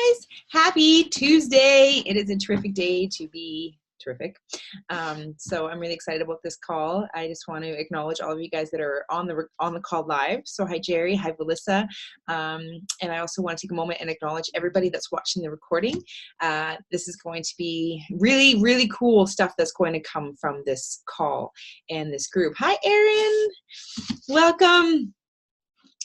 guys. Happy Tuesday. It is a terrific day to be terrific. So I'm really excited about this call. I just want to acknowledge all of you guys that are on the call live. So hi, Jerry. Hi, Melissa. And I also want to take a moment and acknowledge everybody that's watching the recording. This is going to be really, really cool stuff that's going to come from this call and this group. Hi, Erin. Welcome.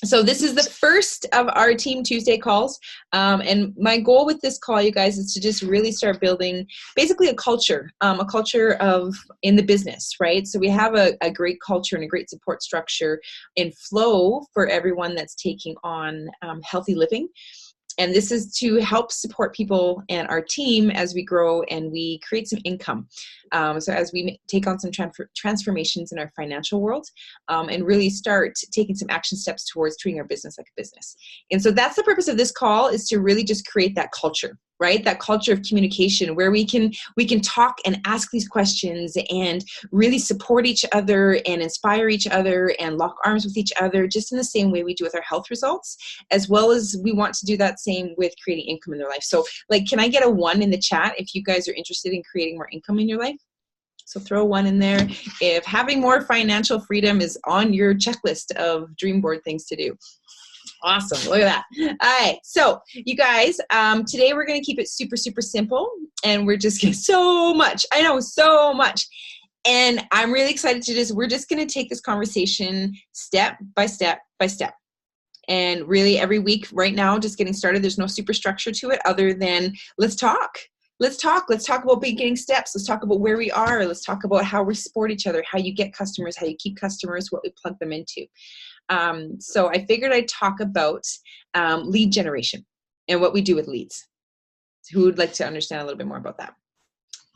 So this is the first of our Team Tuesday calls. And my goal with this call, you guys, is to just really start building basically a culture of in the business, right? So we have a great culture and a great support structure and flow for everyone that's taking on healthy living. And this is to help support people and our team as we grow and we create some income. So as we take on some transformations in our financial world and really start taking some action steps towards treating our business like a business. And so that's the purpose of this call, is to really just create that culture, right? That culture of communication where we can talk and ask these questions and really support each other and inspire each other and lock arms with each other, just in the same way we do with our health results, as well as we want to do that same with creating income in their life. So like, can I get a 1 in the chat if you guys are interested in creating more income in your life? So throw a 1 in there if having more financial freedom is on your checklist of dream board things to do. Awesome. Look at that. All right. So you guys, today we're going to keep it super, super simple, and we're just going to so much. And I'm really excited to we're just going to take this conversation step by step by step. And really every week right now, just getting started. There's no super structure to it other than let's talk. Let's talk about beginning steps. Let's talk about where we are. Let's talk about how we support each other, how you get customers, how you keep customers, what we plug them into. So I figured I'd talk about lead generation and what we do with leads. So who would like to understand a little bit more about that?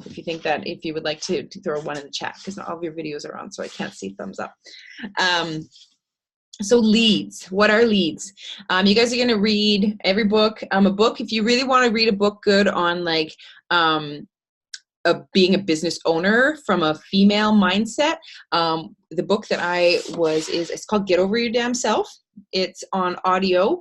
If you would like to throw a 1 in the chat, because not all of your videos are on, so I can't see thumbs up. So leads, what are leads? You guys are going to read every book, a book. If you really want to read a book good on like being a business owner from a female mindset, the book that it's called Get Over Your Damn Self. It's on audio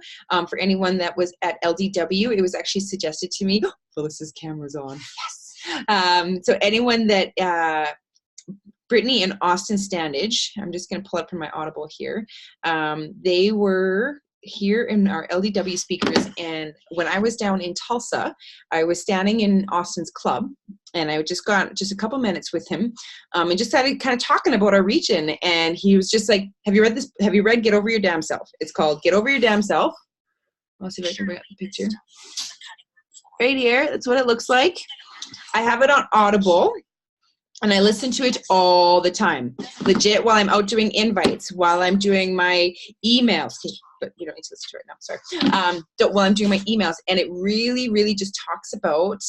for anyone that was at LDW. It was actually suggested to me. Phyllis's camera's on. Yes. So anyone that Brittany and Austin Standage, I'm just going to pull up from my Audible here. They were here in our LDW speakers, and when I was down in Tulsa, I was standing in Austin's club, and I just got a couple minutes with him, and just started kind of talking about our region. And he was just like, "Have you read this? Have you read Get Over Your Damn Self?" It's called Get Over Your Damn Self. I'll see if I can bring up the picture. Right here, that's what it looks like. I have it on Audible. And I listen to it all the time, legit, while I'm out doing invites, while I'm doing my emails. But you don't need to listen to it now, sorry. While I'm doing my emails. And it really, really just talks about,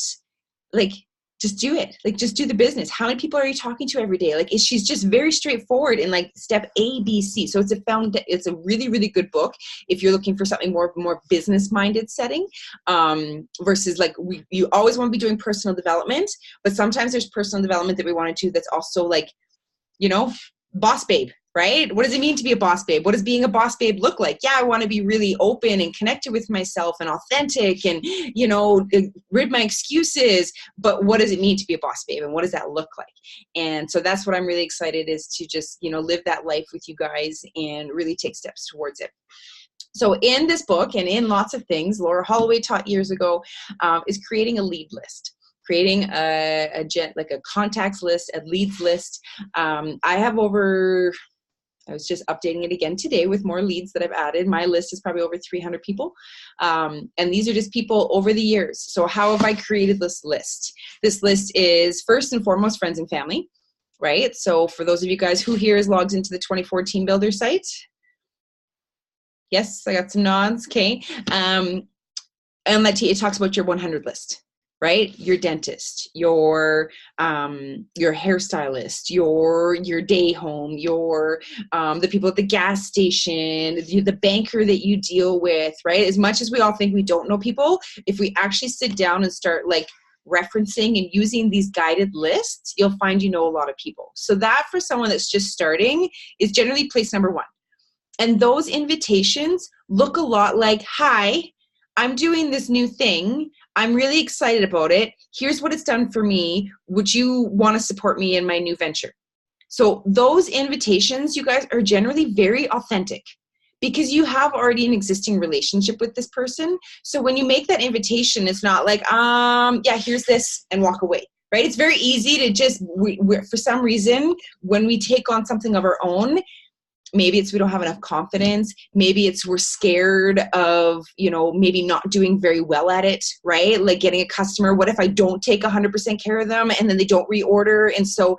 like, just do it. Like, just do the business. How many people are you talking to every day? Like, she's just very straightforward in like step A, B, C. So it's a really, really good book if you're looking for something more business-minded setting, versus like you always want to be doing personal development, but sometimes there's personal development that we want to do that's also like, boss babe. Right? What does it mean to be a boss babe? What does being a boss babe look like? Yeah, I want to be really open and connected with myself and authentic and, rid my excuses. But what does it mean to be a boss babe? And what does that look like? And so that's what I'm really excited is to just, live that life with you guys and really take steps towards it. So in this book and in lots of things, Laura Holloway taught years ago, is creating a lead list. Creating a contacts list, a leads list. I was just updating it again today with more leads that I've added. My list is probably over 300 people. And these are just people over the years. So how have I created this list? This list is first and foremost friends and family, right? So for those of you guys who here is logged into the 24 Team Builder site. Yes, I got some nods, okay. And it talks about your 100 list. Right? Your dentist, your hairstylist, your day home, the people at the gas station, the banker that you deal with, right? As much as we all think we don't know people, if we actually sit down and start like referencing and using these guided lists, you'll find a lot of people. So that for someone that's just starting is generally place number 1. And those invitations look a lot like, hi, I'm doing this new thing. I'm really excited about it. Here's what it's done for me. Would you want to support me in my new venture? So those invitations, you guys, are generally very authentic because you have already an existing relationship with this person. So when you make that invitation, it's not like, yeah, here's this and walk away, right? It's very easy to just, for some reason, when we take on something of our own, maybe it's we don't have enough confidence. Maybe it's we're scared of, maybe not doing very well at it, right? Like getting a customer. What if I don't take 100% care of them and then they don't reorder? And so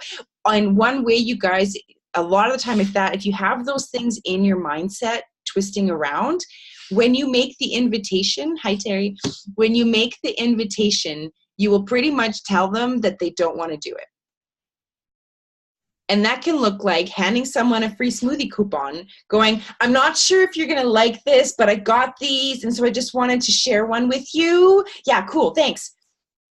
in one way, you guys, a lot of the time, if you have those things in your mindset twisting around, when you make the invitation, hi Terry, when you make the invitation, you will pretty much tell them that they don't want to do it. And that can look like handing someone a free smoothie coupon, going, I'm not sure if you're going to like this, but I got these. And so I just wanted to share one with you. Yeah, cool. Thanks.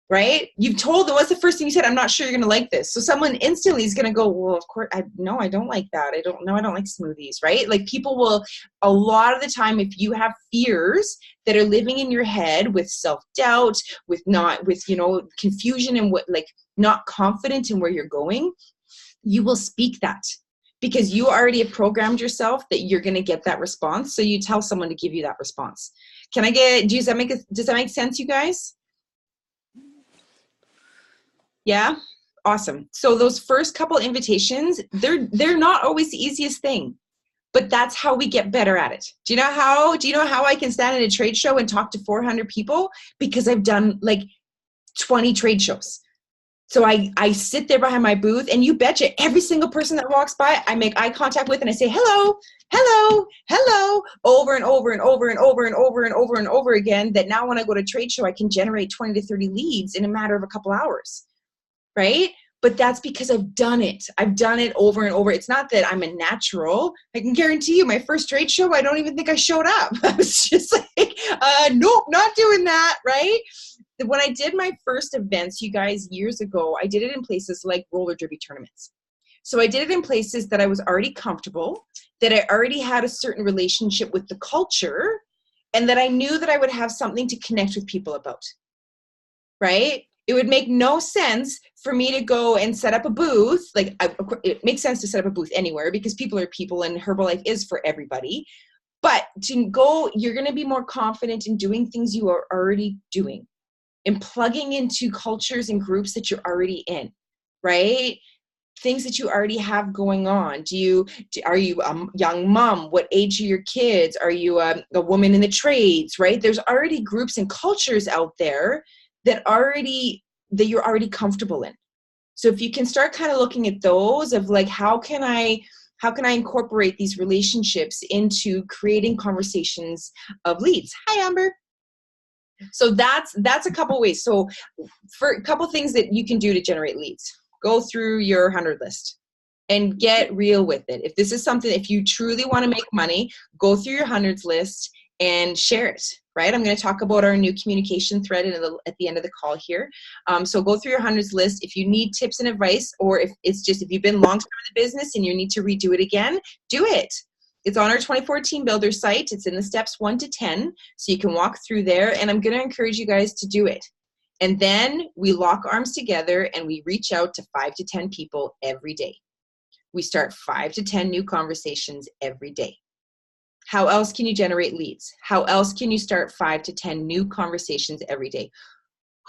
Right? You've told them, what's the first thing you said? I'm not sure you're going to like this. So someone instantly is going to go, well, of course, I don't like that. I don't like smoothies, right? Like people will, a lot of the time, if you have fears that are living in your head with self-doubt, with confusion and not confident in where you're going, you will speak that because you already have programmed yourself that you're going to get that response. So you tell someone to give you that response. Does that make sense, you guys? Yeah. Awesome. So those first couple invitations, they're not always the easiest thing, but that's how we get better at it. Do you know how I can stand at a trade show and talk to 400 people? Because I've done like 20 trade shows. So I sit there behind my booth, and you betcha every single person that walks by, I make eye contact with and I say, hello, hello, hello, over and over and over and over and over and over and over again, that now when I go to trade show, I can generate 20 to 30 leads in a matter of a couple hours, right? But that's because I've done it. I've done it over and over. It's not that I'm a natural. I can guarantee you my first trade show, I don't even think I showed up. I was just like, nope, not doing that, right? When I did my first events, you guys, years ago, I did it in places like roller derby tournaments. So I did it in places that I was already comfortable, that I already had a certain relationship with the culture, and that I knew that I would have something to connect with people about, right? It would make no sense for me to go and set up a booth. It makes sense to set up a booth anywhere because people are people and Herbalife is for everybody. But you're going to be more confident in doing things you are already doing and plugging into cultures and groups that you're already in, right? Things that you already have going on. Are you a young mom? What age are your kids? Are you a woman in the trades, right? There's already groups and cultures out there that you're already comfortable in. So if you can start kind of looking at those of like, how can I incorporate these relationships into creating conversations of leads? Hi, Amber. So that's a couple ways. So for a couple things that you can do to generate leads, go through your 100 list and get real with it. If you truly want to make money, go through your hundreds list and share it, right? I'm going to talk about our new communication thread at the end of the call here. So go through your hundreds list. If you need tips and advice, or if you've been long-term in the business and you need to redo it again, do it. It's on our 24 Team Builder site. It's in the steps 1 to 10. So you can walk through there, and I'm going to encourage you guys to do it. And then we lock arms together and we reach out to 5 to 10 people every day. We start 5 to 10 new conversations every day. How else can you generate leads? How else can you start 5 to 10 new conversations every day?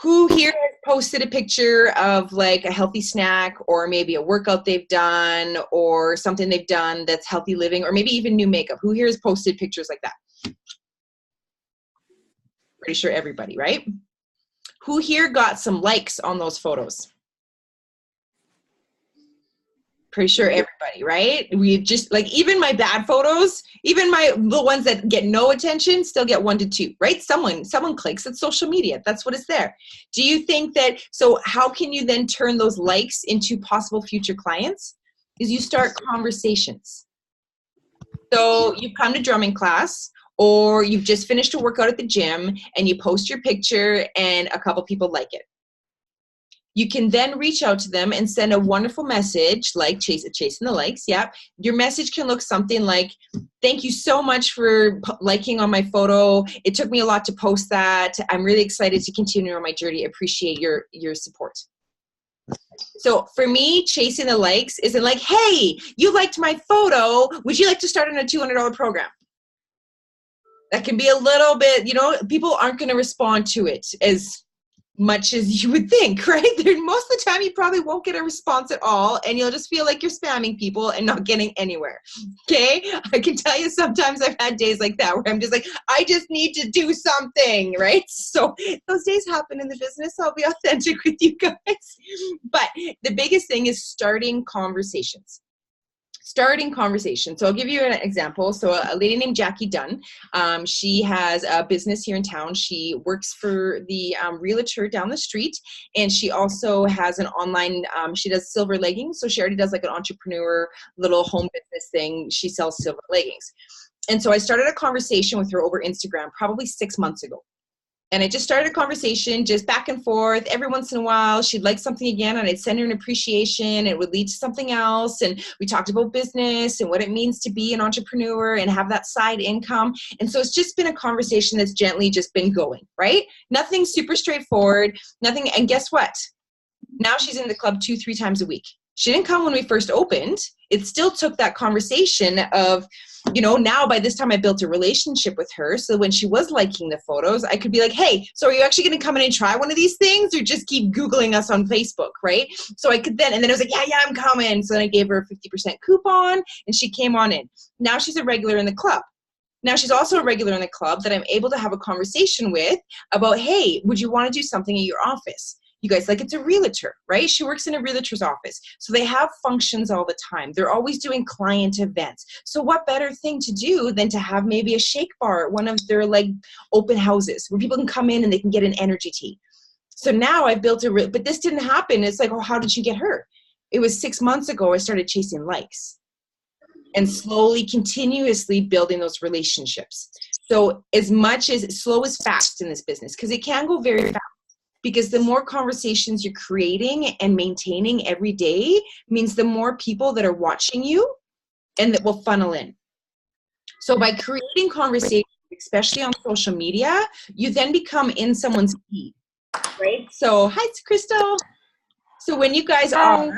Who here has posted a picture of like a healthy snack, or maybe a workout they've done, or something they've done that's healthy living, or maybe even new makeup? Who here has posted pictures like that? Pretty sure everybody, right? Who here got some likes on those photos? Pretty sure everybody, right? We just like, even my bad photos, even the ones that get no attention still get 1 to 2, right? Someone clicks. It's social media. That's what it's there. Do you think that, so how can you then turn those likes into possible future clients? Is you start conversations. So you come to drumming class, or you've just finished a workout at the gym and you post your picture and a couple people like it. You can then reach out to them and send a wonderful message like chasing the likes. Yeah. Your message can look something like, thank you so much for liking on my photo. It took me a lot to post that. I'm really excited to continue on my journey. Appreciate your support. So for me, chasing the likes isn't like, hey, you liked my photo. Would you like to start on a $200 program? That can be a little bit, people aren't going to respond to it as much as you would think, right? Most of the time, you probably won't get a response at all, and you'll just feel like you're spamming people and not getting anywhere. Okay? I can tell you sometimes I've had days like that where I'm just like, I just need to do something, right? So those days happen in the business. I'll be authentic with you guys. But the biggest thing is starting conversations. So I'll give you an example. So a lady named Jackie Dunn, she has a business here in town. She works for the realtor down the street, and she also has an online, she does silver leggings. So she already does like an entrepreneur little home business thing. She sells silver leggings. And so I started a conversation with her over Instagram probably 6 months ago. And I just started a conversation, just back and forth. Every once in a while, she'd like something again, and I'd send her an appreciation. It would lead to something else. And we talked about business and what it means to be an entrepreneur and have that side income. And so it's just been a conversation that's gently just been going, right? Nothing super straightforward, nothing. And guess what? Now she's in the club 2-3 times a week. She didn't come when we first opened. It still took that conversation of, now by this time I built a relationship with her. So when she was liking the photos, I could be like, hey, so are you actually going to come in and try one of these things, or just keep Googling us on Facebook, right? So I could then, and then I was like, yeah, I'm coming. So then I gave her a 50% coupon, and she came on in. Now she's a regular in the club. Now she's also a regular in the club that I'm able to have a conversation with about, hey, would you want to do something at your office? You guys, like, it's a realtor, right? She works in a realtor's office. So they have functions all the time. They're always doing client events. So what better thing to do than to have maybe a shake bar at one of their like open houses where people can come in and they can get an energy tea. So now I've built but this didn't happen. It's like, oh, how did you get her? It was 6 months ago I started chasing likes and slowly, continuously building those relationships. So as much as slow is fast in this business, because it can go very fast. Because the more conversations you're creating and maintaining every day means the more people that are watching you and that will funnel in. So by creating conversations, especially on social media, you then become in someone's feed, right? So hi, it's Crystal. So when you guys are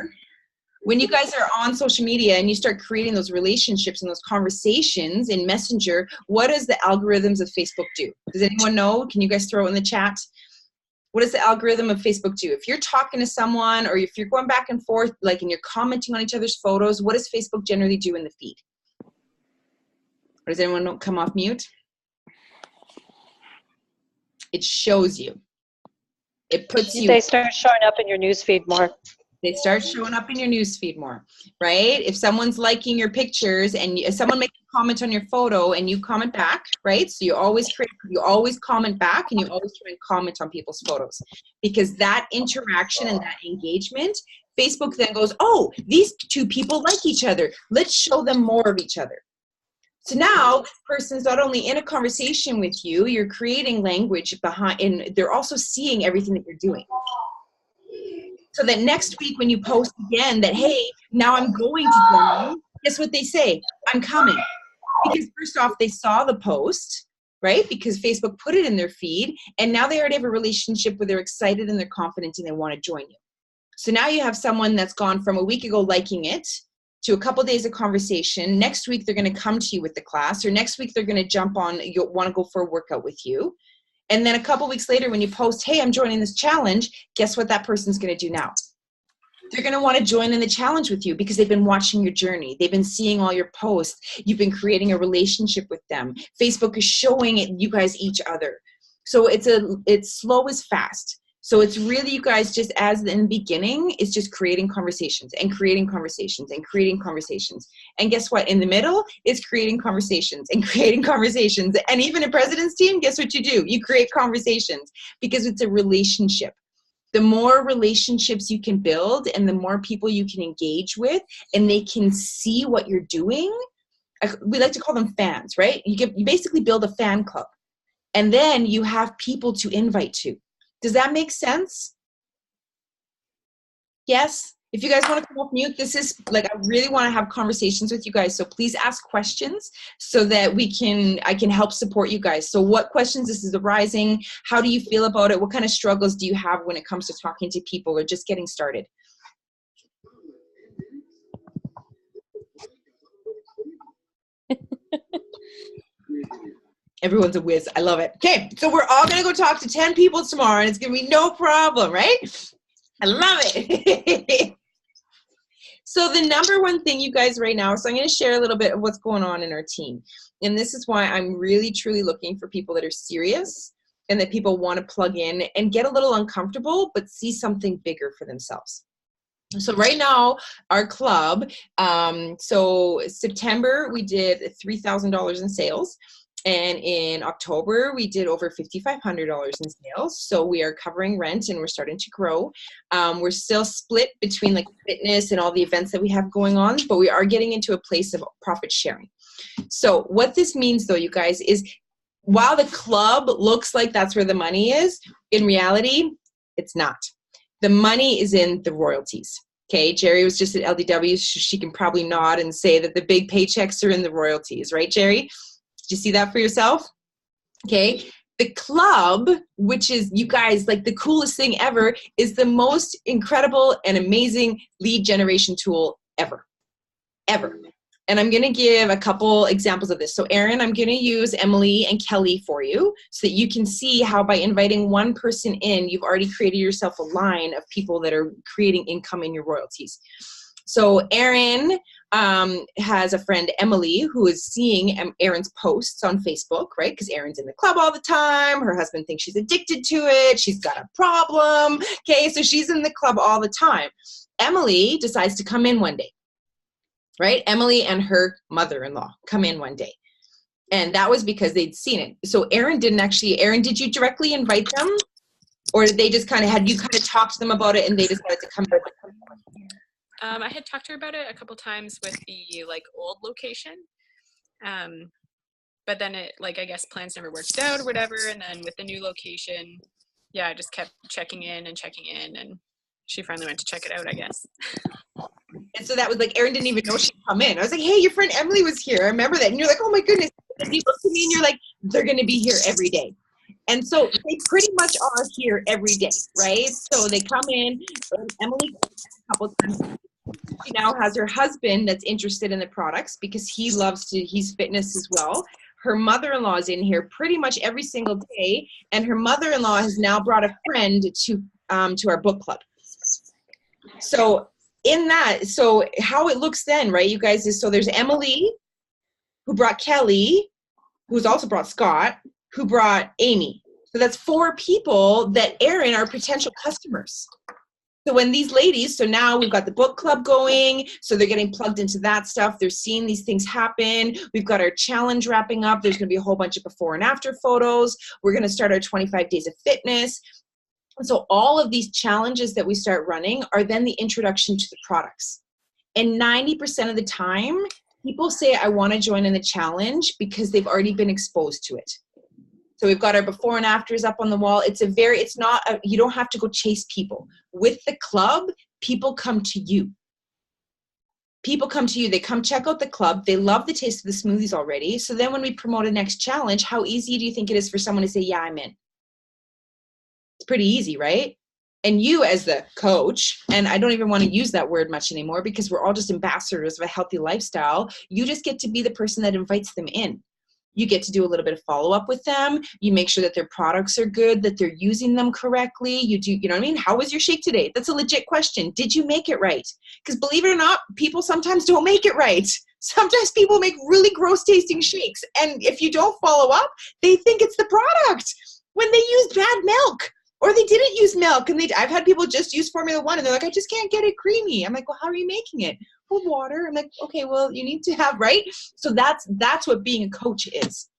on social media and you start creating those relationships and those conversations in Messenger, what does the algorithms of Facebook do? Does anyone know? Can you guys throw it in the chat? What does the algorithm of Facebook do? If you're talking to someone or if you're going back and forth, like, and you're commenting on each other's photos, what does Facebook generally do in the feed? Or does anyone know, come off mute? It shows you. It puts you. They start showing up in your newsfeed more. They start showing up in your newsfeed more, right? If someone's liking your pictures and if someone makes a comment on your photo and you comment back, right? So you always comment back, and you always try and comment on people's photos, because that interaction and that engagement, Facebook then goes, oh, these two people like each other. Let's show them more of each other. So now this person's not only in a conversation with you, you're creating language behind, and they're also seeing everything that you're doing. So that next week when you post again that, hey, now I'm going to Germany, guess what they say? I'm coming. Because first off, they saw the post, right? Because Facebook put it in their feed, and now they already have a relationship where they're excited and they're confident and they want to join you. So now you have someone that's gone from a week ago liking it to a couple of days of conversation. Next week, they're going to come to you with the class, or next week, they're going to jump on, you'll want to go for a workout with you. And then a couple weeks later, when you post, hey, I'm joining this challenge, guess what that person's going to do now? They're going to want to join in the challenge with you because they've been watching your journey. They've been seeing all your posts. You've been creating a relationship with them. Facebook is showing it, you guys each other. So it's slow is fast. So it's really, you guys, just as in the beginning, it's just creating conversations and creating conversations and creating conversations. And guess what? In the middle, it's creating conversations and creating conversations. And even a president's team, guess what you do? You create conversations, because it's a relationship. The more relationships you can build and the more people you can engage with, and they can see what you're doing, we like to call them fans, right? You basically build a fan club, and then you have people to invite to. Does that make sense? Yes. If you guys want to come off mute, this is like, I really want to have conversations with you guys. So please ask questions so that I can help support you guys. So what questions this is arising? How do you feel about it? What kind of struggles do you have when it comes to talking to people or just getting started? Everyone's a whiz. I love it. Okay, so we're all going to go talk to 10 people tomorrow and it's going to be no problem, right? I love it. So the number one thing, you guys, right now, so I'm going to share a little bit of what's going on in our team. And this is why I'm really, truly looking for people that are serious and that people want to plug in and get a little uncomfortable, but see something bigger for themselves. So right now, our club, so September, we did $3,000 in sales. And in October, we did over $5,500 in sales. So we are covering rent and we're starting to grow. We're still split between like fitness and all the events that we have going on, but we are getting into a place of profit sharing. So what this means though, you guys, is while the club looks like that's where the money is, in reality, it's not. The money is in the royalties. Okay, Jerry was just at LDW. She can probably nod and say that the big paychecks are in the royalties, right, Jerry? Did you see that for yourself? Okay. The club, which is, you guys, like the coolest thing ever, is the most incredible and amazing lead generation tool ever. Ever. And I'm going to give a couple examples of this. So Erin, I'm going to use Emily and Kelly for you so that you can see how by inviting one person in, you've already created yourself a line of people that are creating income in your royalties. So Erin has a friend, Emily, who is seeing Erin's posts on Facebook, right? Because Erin's in the club all the time. Her husband thinks she's addicted to it. She's got a problem. Okay, so she's in the club all the time. Emily decides to come in one day, right? Emily and her mother-in-law come in one day. And that was because they'd seen it. So Erin, did you directly invite them? Or did they just had you talked to them about it and they decided to come in? I had talked to her about it a couple times with the old location, but then it I guess plans never worked out or whatever. And then with the new location, yeah, I just kept checking in, and she finally went to check it out, I guess. And so that was Erin didn't even know she'd come in. I was like, hey, your friend Emily was here. I remember that. And you're like, oh my goodness. And you look at me and you're like, they're going to be here every day. And so they pretty much are here every day, right? So they come in, Emily a couple times. She now has her husband that's interested in the products because he's fitness as well. Her mother-in-law is in here pretty much every single day. And her mother-in-law has now brought a friend to our book club. So so how it looks then, right, you guys, is so there's Emily, who brought Kelly, who's also brought Scott, who brought Amy. So that's 4 people that Erin are potential customers. So when these ladies, so now we've got the book club going, so they're getting plugged into that stuff. They're seeing these things happen. We've got our challenge wrapping up. There's going to be a whole bunch of before and after photos. We're going to start our 25 days of fitness. And so all of these challenges that we start running are then the introduction to the products. And 90% of the time, people say, I want to join in the challenge because they've already been exposed to it. So we've got our before and afters up on the wall. You don't have to go chase people. With the club, people come to you. People come to you. They come check out the club. They love the taste of the smoothies already. So then when we promote a next challenge, how easy do you think it is for someone to say, yeah, I'm in? It's pretty easy, right? And you as the coach, and I don't even want to use that word much anymore because we're all just ambassadors of a healthy lifestyle. You just get to be the person that invites them in. You get to do a little bit of follow-up with them. You make sure that their products are good, that they're using them correctly. You know what I mean? How was your shake today? That's a legit question. Did you make it right? Because believe it or not, people sometimes don't make it right. Sometimes people make really gross tasting shakes. And if you don't follow up, they think it's the product when they use bad milk. Or they didn't use milk, and I've had people just use Formula 1, and they're like, I just can't get it creamy. I'm like, well, how are you making it? Well, water. I'm like, okay, well, you need to have, right? So that's what being a coach is.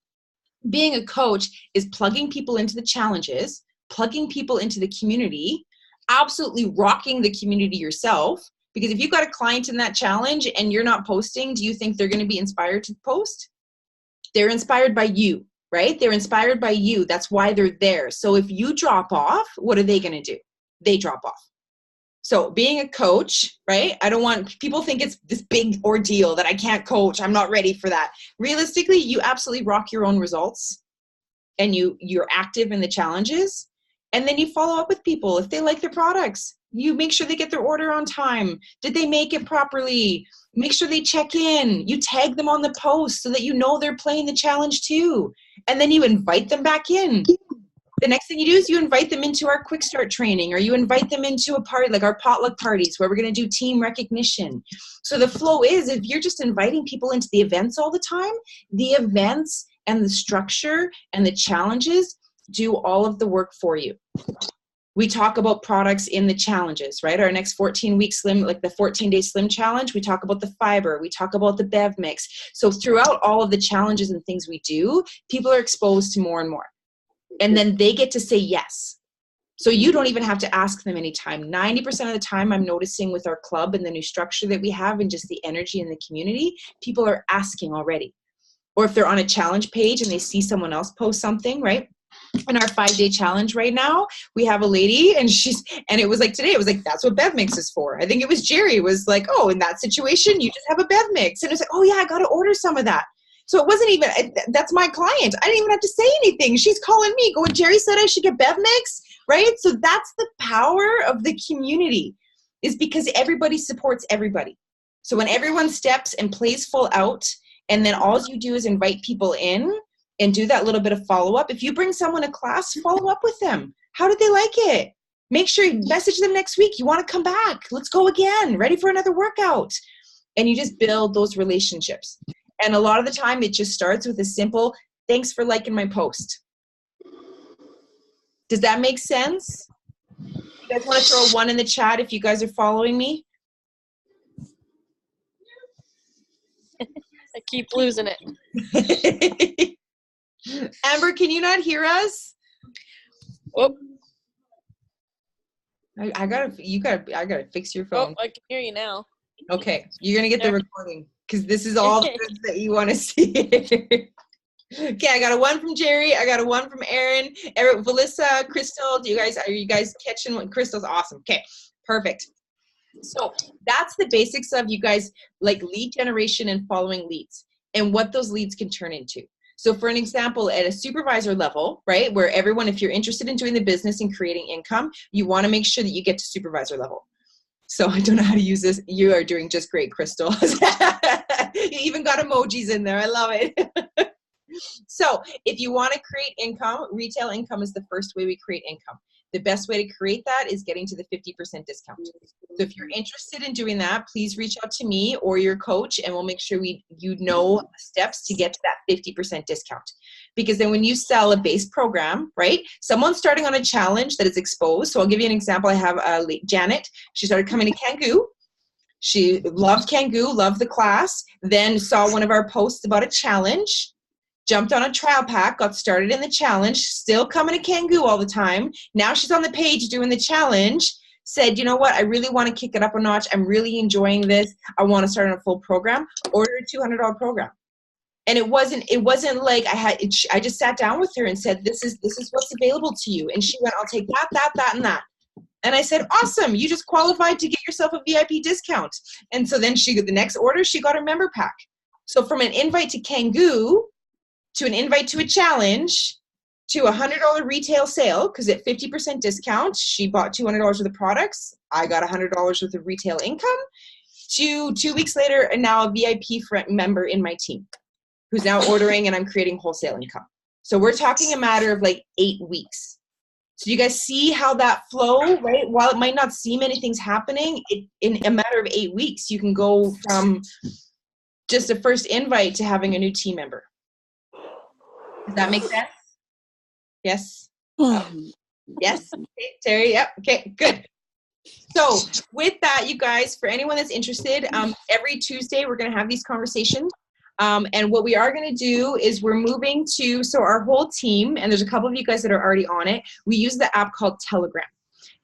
Being a coach is plugging people into the challenges, plugging people into the community, absolutely rocking the community yourself. Because if you've got a client in that challenge and you're not posting, do you think they're going to be inspired to post? They're inspired by you. Right? They're inspired by you. That's why they're there. So if you drop off, what are they going to do? They drop off. So being a coach, right? I don't want people think it's this big ordeal that I can't coach. I'm not ready for that. Realistically, you absolutely rock your own results, and you're active in the challenges, and then you follow up with people if they like their products. You make sure they get their order on time. Did they make it properly? Make sure they check in. You tag them on the post so that you know they're playing the challenge too. And then you invite them back in. The next thing you do is you invite them into our quick start training, or you invite them into a party like our potluck parties where we're going to do team recognition. So the flow is, if you're just inviting people into the events all the time, the events and the structure and the challenges do all of the work for you. We talk about products in the challenges, right? Our next 14-week slim, like the 14-day slim challenge, we talk about the fiber, we talk about the Bev mix. So throughout all of the challenges and things we do, people are exposed to more and more. And then they get to say yes. So you don't even have to ask them anytime. 90% of the time I'm noticing with our club and the new structure that we have and just the energy in the community, people are asking already. Or if they're on a challenge page and they see someone else post something, right? In our 5-day challenge right now, we have a lady and it was like today, it was like, that's what Bev Mix is for. I think it was Jerry was like, oh, in that situation, you just have a Bev Mix. And it's like, oh yeah, I got to order some of that. So it wasn't even, that's my client. I didn't even have to say anything. She's calling me going, Jerry said I should get Bev Mix, right? So that's the power of the community, is because everybody supports everybody. So when everyone steps and plays full out, and then all you do is invite people in and do that little bit of follow-up. If you bring someone a class, follow up with them. How did they like it? Make sure you message them next week. You want to come back? Let's go again. Ready for another workout? And you just build those relationships. And a lot of the time, it just starts with a simple, thanks for liking my post. Does that make sense? You guys want to throw a 1 in the chat if you guys are following me? I keep losing it. Amber, can you not hear us? Oh, I gotta fix your phone. I can hear you now. Okay, you're gonna get the recording because this is all the things that you want to see. Okay, I got a 1 from Jerry. I got a 1 from Aaron, Valissa, Crystal. Are you guys catching what Crystal's awesome? Okay, perfect. So that's the basics of, you guys, like lead generation and following leads and what those leads can turn into. So for an example, at a supervisor level, right, where everyone, if you're interested in doing the business and creating income, you want to make sure that you get to supervisor level. So I don't know how to use this. You are doing just great, Crystal. You even got emojis in there. I love it. So if you want to create income, retail income is the first way we create income. The best way to create that is getting to the 50% discount. So if you're interested in doing that, please reach out to me or your coach, and we'll make sure you know steps to get to that 50% discount. Because then when you sell a base program, right, someone's starting on a challenge that is exposed. So I'll give you an example. I have Janet. She started coming to Kangoo. She loved Kangoo, loved the class, then saw one of our posts about a challenge, jumped on a trial pack, got started in the challenge, still coming to Kangoo all the time. Now she's on the page doing the challenge, said, you know what, I really want to kick it up a notch. I'm really enjoying this. I want to start on a full program. Ordered a $200 program. And it wasn't like I just sat down with her and said, this is what's available to you. And she went, I'll take that, and that. And I said, awesome, you just qualified to get yourself a VIP discount. And so then the next order, she got her member pack. So from an invite to Kangoo, to an invite to a challenge, to a $100 retail sale, because at 50% discount, she bought $200 worth of products. I got $100 worth of retail income. To 2 weeks later, and now a VIP member in my team who's now ordering, and I'm creating wholesale income. So we're talking a matter of like 8 weeks. So you guys see how that flow, right? While it might not seem anything's happening, in a matter of 8 weeks, you can go from just a first invite to having a new team member. Does that make sense? Yes? Yes? Okay, Terry, yep. Okay, good. So with that, you guys, for anyone that's interested, every Tuesday we're going to have these conversations. And what we are going to do is we're moving to, so our whole team, and there's a couple of you guys that are already on it, we use the app called Telegram.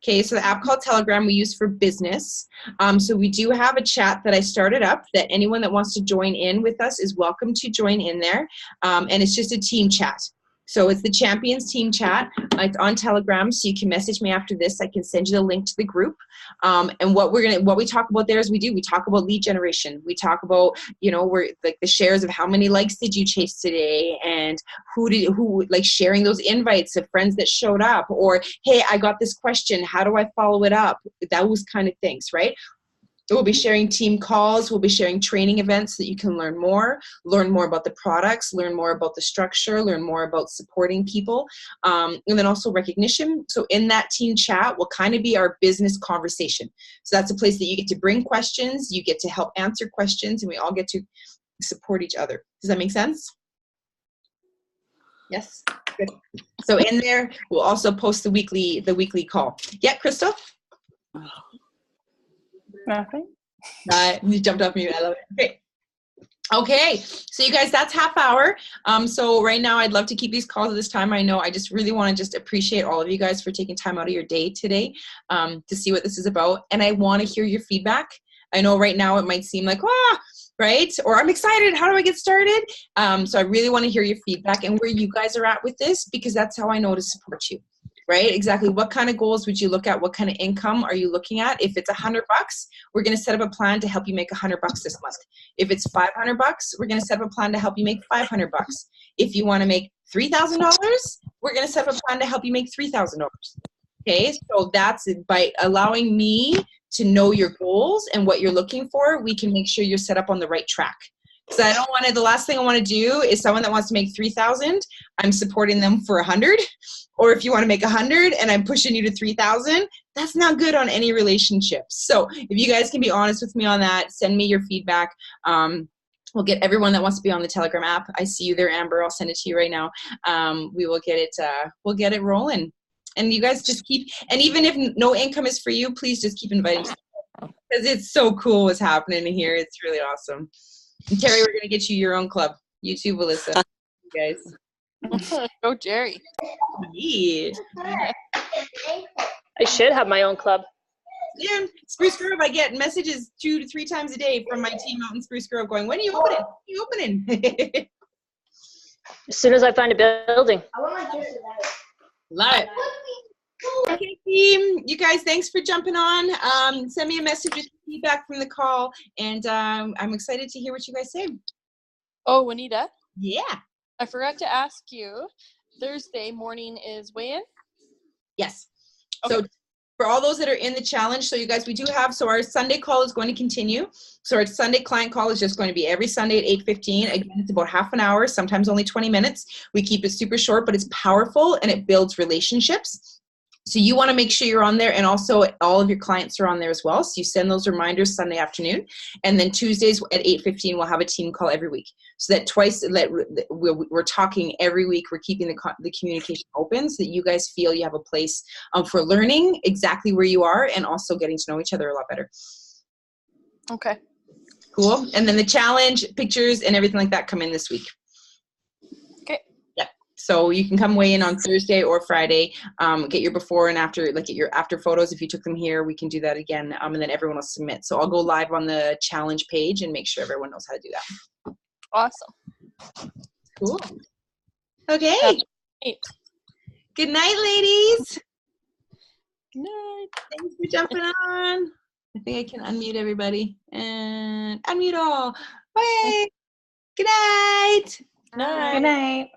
Okay, so the app called Telegram we use for business. So we do have a chat that I started up that anyone that wants to join in with us is welcome to join in there. And it's just a team chat. So it's the Champions Team Chat. It's on Telegram, so you can message me after this. I can send you the link to the group. And what we talk about there is we talk about lead generation. We talk about, we're like the shares of how many likes did you chase today, and who like sharing those invites of friends that showed up, or hey, I got this question, how do I follow it up? Those kind of things, right? We'll be sharing team calls. We'll be sharing training events so that you can learn more about the products, learn more about the structure, learn more about supporting people, and then also recognition. So in that team chat will kind of be our business conversation. So that's a place that you get to bring questions, you get to help answer questions, and we all get to support each other. Does that make sense? Yes? Good. So in there, we'll also post the weekly call. Yeah, Crystal? Nothing. You jumped off mute. I love it. Great. Okay, so you guys, that's half hour. So right now, I'd love to keep these calls at this time. I know I just really want to just appreciate all of you guys for taking time out of your day today to see what this is about. And I want to hear your feedback. I know right now it might seem like, right? Or I'm excited. How do I get started? So I really want to hear your feedback and where you guys are at with this, because that's how I know to support you. Right? Exactly. What kind of goals would you look at? What kind of income are you looking at? If it's $100, we're going to set up a plan to help you make $100 this month. If it's $500, we're going to set up a plan to help you make $500. If you want to make $3,000, we're going to set up a plan to help you make $3,000. Okay. So that's by allowing me to know your goals and what you're looking for, we can make sure you're set up on the right track. So I don't want to, the last thing I want to do is someone that wants to make 3,000, I'm supporting them for 100. Or if you want to make 100 and I'm pushing you to 3,000, that's not good on any relationships. So if you guys can be honest with me on that, send me your feedback. We'll get everyone that wants to be on the Telegram app. I see you there, Amber. I'll send it to you right now. We will get it, we'll get it rolling. And you guys just keep, and even if no income is for you, please just keep inviting people, because it's so cool what's happening here. It's really awesome. And Terry, we're going to get you your own club. You too, Melissa. You guys. Go Jerry. Yeah. I should have my own club. Yeah, Spruce Grove, I get messages 2 to 3 times a day from my team out in Spruce Grove going, when are you opening? When are you opening? As soon as I find a building. Love it. Okay, team. You guys, thanks for jumping on. Send me a message with feedback from the call, and I'm excited to hear what you guys say. Oh, Juanita, Yeah. I forgot to ask you. Thursday morning is weigh-in? Yes. Okay. So for all those that are in the challenge, so you guys, we do have, so our Sunday call is going to continue. So our Sunday client call is just going to be every Sunday at 8:15. Again, it's about half an hour, sometimes only 20 minutes. We keep it super short, but it's powerful and it builds relationships. So you want to make sure you're on there, and also all of your clients are on there as well. So you send those reminders Sunday afternoon, and then Tuesdays at 8:15 we'll have a team call every week. So that we're talking every week. We're keeping the communication open so that you guys feel you have a place for learning exactly where you are, and also getting to know each other a lot better. Okay. Cool. And then the challenge pictures and everything like that come in this week. Okay. So you can come weigh in on Thursday or Friday, get your before and after, like get your after photos. If you took them here, we can do that again. And then everyone will submit. So I'll go live on the challenge page and make sure everyone knows how to do that. Awesome. Cool. Okay. Great. Good night, ladies. Good night. Thanks for jumping on. I think I can unmute everybody and unmute all. Bye. Good night. Good night. Good night.